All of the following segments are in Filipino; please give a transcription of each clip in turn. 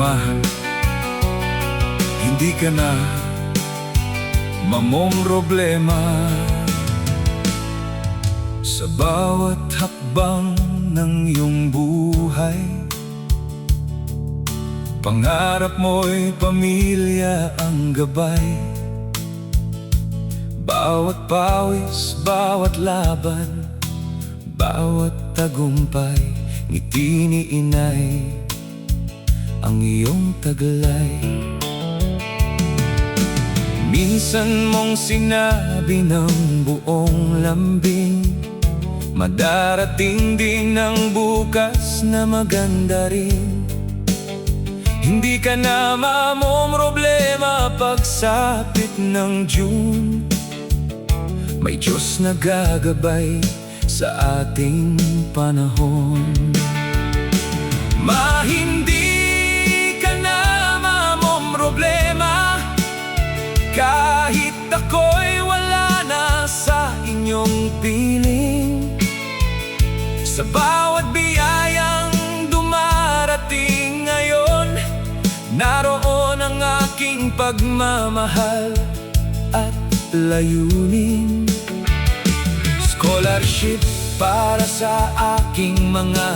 mahal, hindi ka na mamomroblema. Sa bawat hakbang ng iyong buhay, pangarap mo'y pamilya ang gabay. Bawat pawis, bawat laban, bawat tagumpay, ngiti ni inay ang iyong taglay. Minsan mong sinabi ng buong lambing, madarating din ang bukas na maganda rin. Hindi ka na mamomroblema pagsapit ng June. May Diyos na gagabay sa ating panahon. Hindi ka na mamomroblema kahit ako'y wala na sa inyong piling. Sa bawat biyayang dumarating ngayon, naroon ang aking pagmamahal at layunin. Scholarship para sa aking mga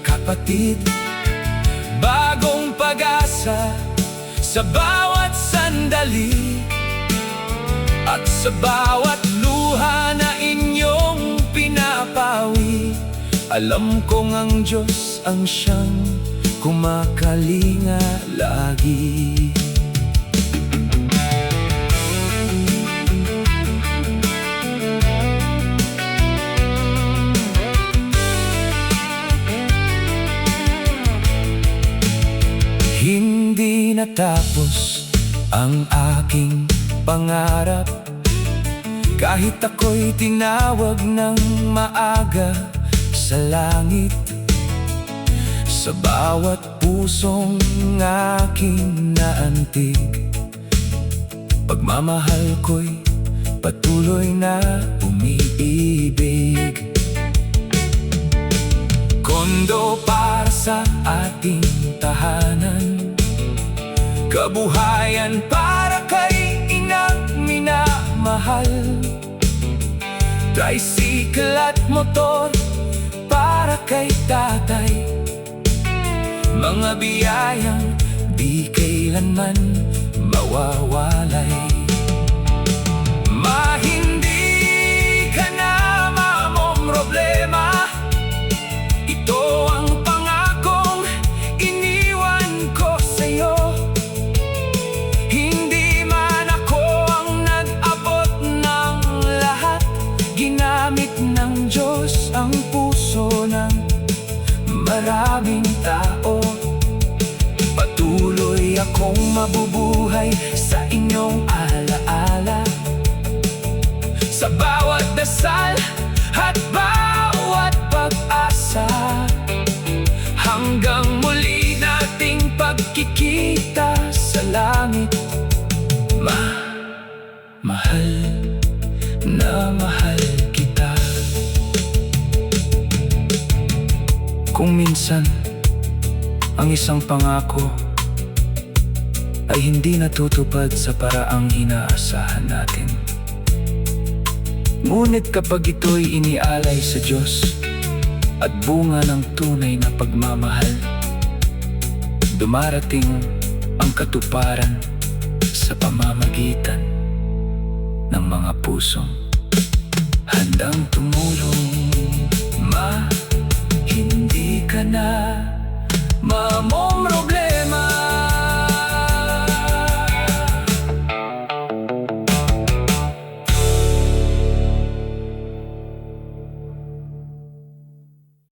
kapatid, bagong pag-asa sa bawat sandali, at sa bawat luha na inyong pinapawi. Alam kong ang Diyos ang siyang kumakalinga lagi. Hindi natapos ang aking pangarap kahit ako'y tinawag ng maaga sa langit. Sa bawat pusong aking naantig, pagmamahal ko'y patuloy na umiibig. Kondo para sa ating tahanan, kabuhayan para kay inang minamahal, tricycle at motor para kay tatay, mga biyayang di kailanman mawawalay. Hindi ka na mamomroblema, ito ang pangakong iniwan ko sa'yo. Hindi man ako ang nag-abot ng lahat, ginamit ng Diyos ang puso ng maraming tao. Patuloy akong mabubuhay sa inyong alaala, sa bawat dasal at bawat pag-asa, hanggang muli nating pagkikita sa langit. Mahal na mahal kita. Kung minsan ang isang pangako ay hindi natutupad sa paraang inaasahan natin, ngunit kapag ito'y inialay sa Diyos at bunga ng tunay na pagmamahal, dumarating ang katuparan sa pamamagitan ng mga pusong handang tumulong.